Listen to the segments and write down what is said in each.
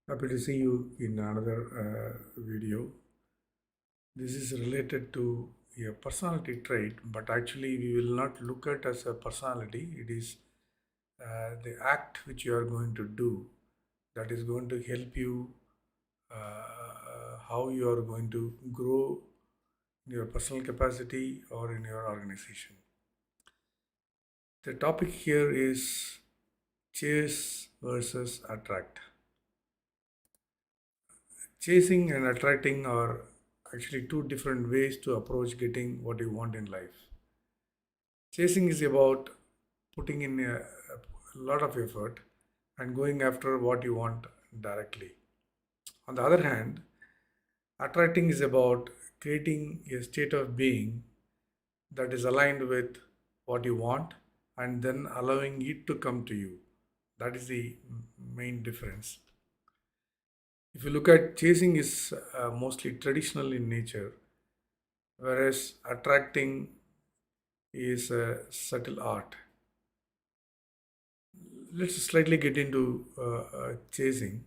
Happy to see you in another video. This is related to a personality trait, but actually we will not look at as a personality. It is the act which you are going to do that is going to help you how you are going to grow in your personal capacity or in your organization. The topic here is chase versus attract. Chasing and attracting are actually two different ways to approach getting what you want in life. Chasing is about putting in a lot of effort and going after what you want directly. On the other hand, attracting is about creating a state of being that is aligned with what you want and then allowing it to come to you. That is the main difference. If you look at chasing is mostly traditional in nature, whereas attracting is a subtle art. Let's slightly get into chasing.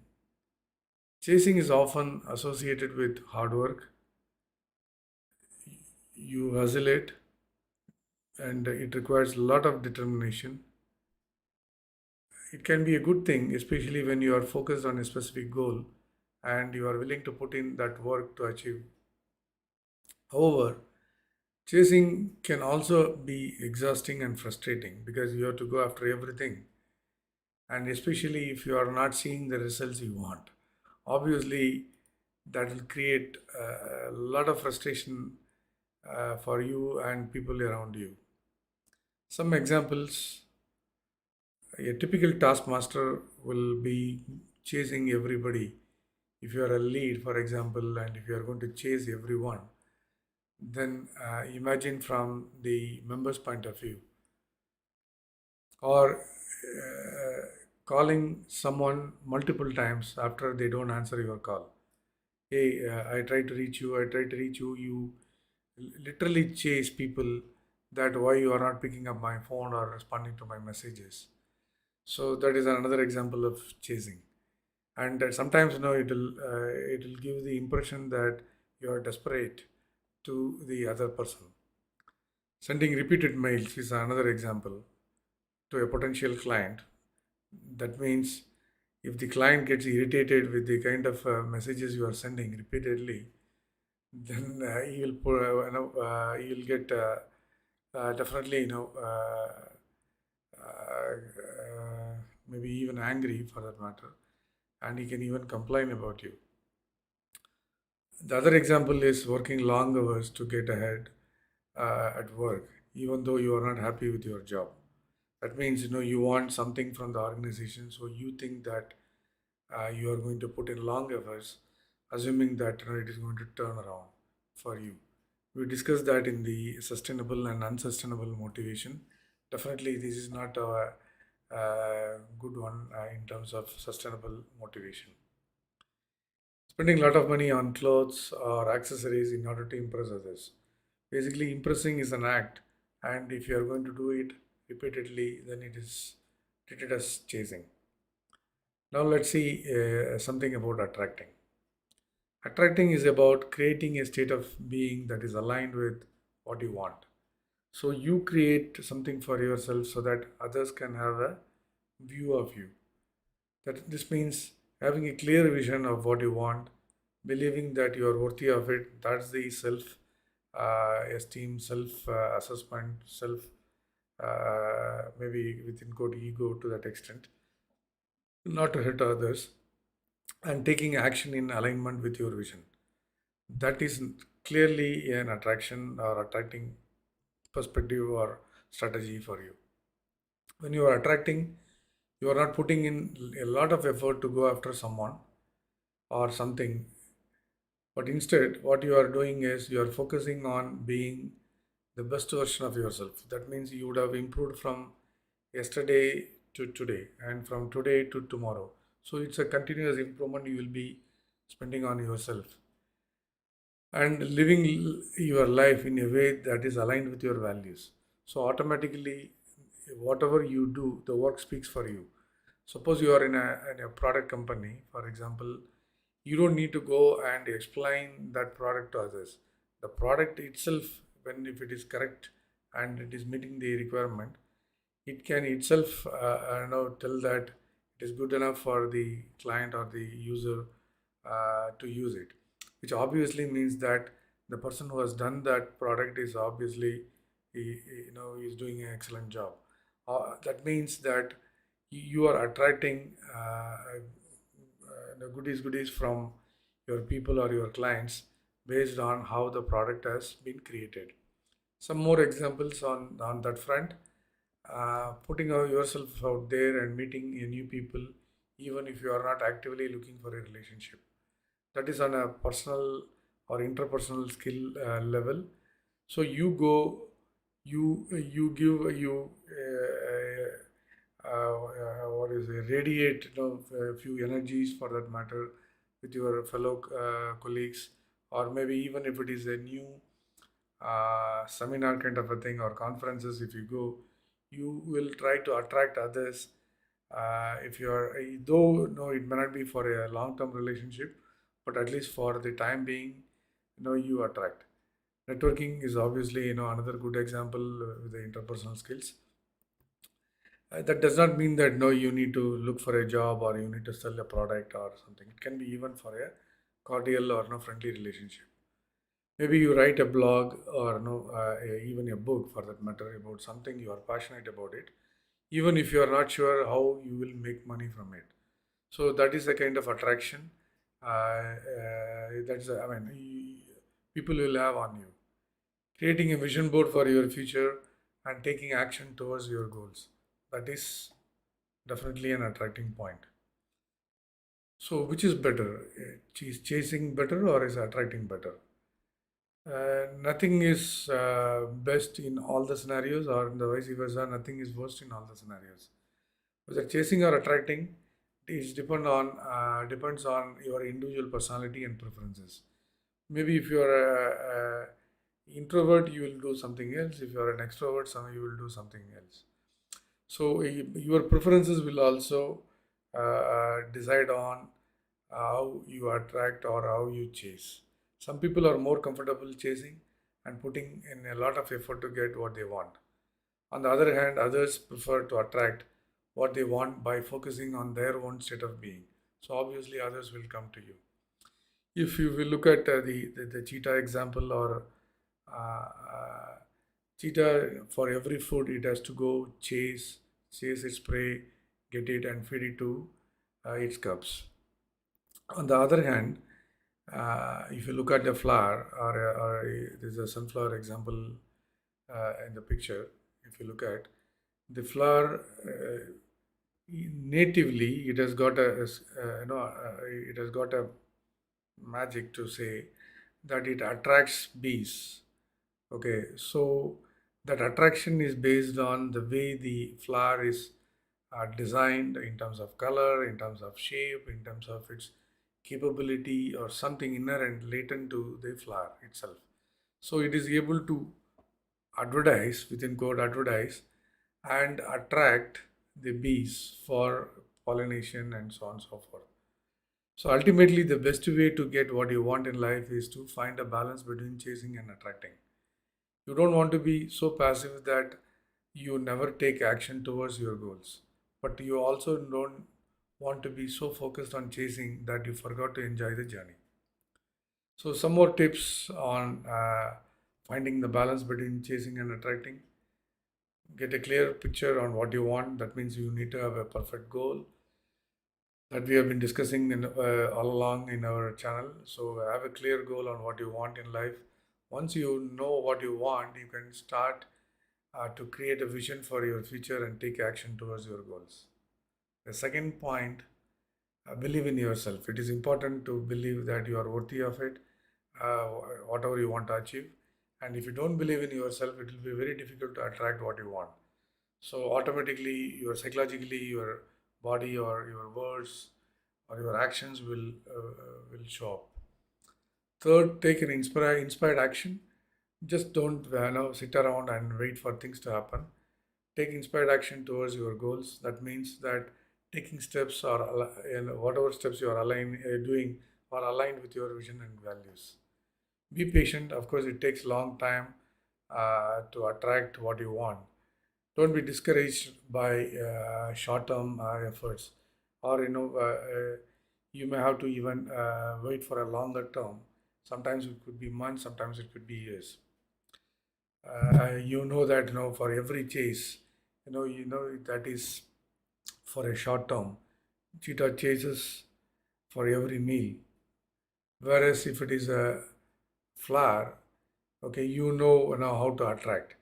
Chasing is often associated with hard work. You hustle it, and it requires a lot of determination. It can be a good thing, especially when you are focused on a specific goal and you are willing to put in that work to achieve. However, chasing can also be exhausting and frustrating because you have to go after everything, and especially if you are not seeing the results you want. Obviously, that will create a lot of frustration for you and people around you. Some examples: a typical taskmaster will be chasing everybody. If you are a lead, for example, and if you are going to chase everyone, then imagine from the member's point of view, or calling someone multiple times after they don't answer your call. Hey, I tried to reach you, I tried to reach you. You literally chase people that why you are not picking up my phone or responding to my messages. So that is another example of chasing. And sometimes it will give the impression that you are desperate to the other person. Sending repeated mails is another example to a potential client. That means if the client gets irritated with the kind of messages you are sending repeatedly, then you'll get definitely maybe even angry for that matter, and he can even complain about you. The other example is working long hours to get ahead at work, even though you are not happy with your job. That means you want something from the organization, so you think that you are going to put in long hours, assuming that it is going to turn around for you. We discussed that in the sustainable and unsustainable motivation. Definitely, this is not a good one in terms of sustainable motivation. Spending a lot of money on clothes or accessories in order to impress others. Basically, impressing is an act, and if you are going to do it repeatedly, then it is treated as chasing. Now, let's see something about attracting. Attracting is about creating a state of being that is aligned with what you want. So, you create something for yourself so that others can have a view of you. That this means having a clear vision of what you want, believing that you are worthy of it. That's the self esteem, self assessment, self maybe within quote ego to that extent, not to hurt others, and taking action in alignment with your vision. That is clearly an attraction or attracting perspective or strategy for you. When you are attracting, you are not putting in a lot of effort to go after someone or something, but instead what you are doing is you are focusing on being the best version of yourself. That means you would have improved from yesterday to today and from today to tomorrow. So it's a continuous improvement you will be spending on yourself and living your life in a way that is aligned with your values. So automatically, whatever you do, the work speaks for you. Suppose you are in a product company, for example, you don't need to go and explain that product to others. The product itself, when if it is correct and it is meeting the requirement, it can itself tell that it is good enough for the client or the user to use it, which obviously means that the person who has done that product is obviously is doing an excellent job. That means that you are attracting goodies from your people or your clients based on how the product has been created. Some more examples on that front. Putting yourself out there and meeting new people, even if you are not actively looking for a relationship. That is on a personal or interpersonal skill level. So you go, you give you what is it, radiate a few energies for that matter with your fellow colleagues, or maybe even if it is a new seminar kind of a thing or conferences, if you go, you will try to attract others. If you are, though no, it may not be for a long-term relationship, but at least for the time being, you attract. Networking is obviously another good example with the interpersonal skills. That does not mean that no, you need to look for a job or you need to sell a product or something. It can be even for a cordial or no friendly relationship. Maybe you write a blog or no, even a book for that matter about something you are passionate about it, even if you are not sure how you will make money from it. So that is a kind of attraction. That's I mean, people will have on you. Creating a vision board for your future and taking action towards your goals. That is definitely an attracting point. So which is better? Is chasing better or is attracting better? Nothing is best in all the scenarios, or in the vice versa, nothing is worst in all the scenarios. Whether chasing or attracting, depends on your individual personality and preferences. Maybe if you are a introvert, you will do something else. If you are an extrovert, you will do something else. So your preferences will also decide on how you attract or how you chase. Some people are more comfortable chasing and putting in a lot of effort to get what they want. On the other hand, others prefer to attract what they want by focusing on their own state of being. So obviously, others will come to you. If you will look at the cheetah example, or uh, cheetah, for every food it has to go chase its prey, get it and feed it to its cubs. On the other hand, if you look at the flower, or there's a sunflower example in the picture, if you look at the flower, natively it has got it has got a magic to say that it attracts bees. Okay, so that attraction is based on the way the flower is designed in terms of color, in terms of shape, in terms of its capability, or something inherent, latent to the flower itself. So it is able to advertise, within quote, advertise and attract the bees for pollination and so on and so forth. So ultimately, the best way to get what you want in life is to find a balance between chasing and attracting. You don't want to be so passive that you never take action towards your goals, but you also don't want to be so focused on chasing that you forgot to enjoy the journey. So, some more tips on finding the balance between chasing and attracting. Get a clear picture on what you want. That means you need to have a perfect goal that we have been discussing all along in our channel. So, have a clear goal on what you want in life. Once you know what you want, you can start to create a vision for your future and take action towards your goals. The second point, believe in yourself. It is important to believe that you are worthy of it, uh, whatever you want to achieve. And if you don't believe in yourself, it will be very difficult to attract what you want. So automatically, your psychologically, your body or your words or your actions will show up. Third, take an inspired action. Just don't sit around and wait for things to happen. Take inspired action towards your goals. That means that taking steps or whatever steps you are doing are aligned with your vision and values. Be patient. Of course, it takes long time to attract what you want. Don't be discouraged by short-term efforts, or you may have to even wait for a longer term. Sometimes it could be months, sometimes it could be years. You know that for every chase, that is for a short term. Cheetah chases for every meal. Whereas if it is a flower, okay, you know how to attract.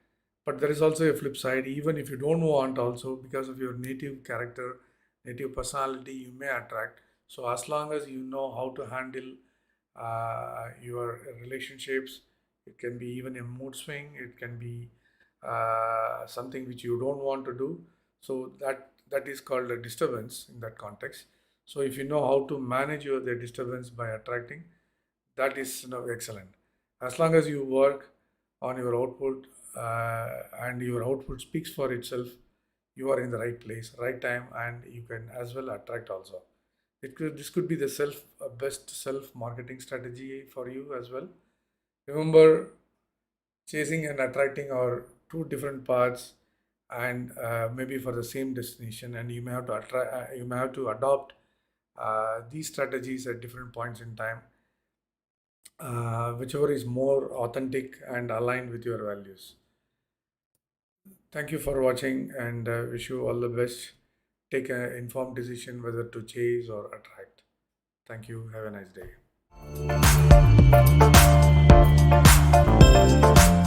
But there is also a flip side. Even if you don't want, also because of your native character, native personality, you may attract. So as long as you know how to handle your relationships, it can be even a mood swing. It can be something which you don't want to do. So that is called a disturbance in that context. So if you know how to manage the disturbance by attracting, that is excellent. As long as you work on your output and your output speaks for itself, you are in the right place, right time, and you can as well attract also. This could be the best self marketing strategy for you as well. Remember, chasing and attracting are two different paths, and maybe for the same destination, and you may have to you may have to adopt these strategies at different points in time, whichever is more authentic and aligned with your values. Thank you for watching, and wish you all the best. Take an informed decision whether to chase or attract. Thank you. Have a nice day.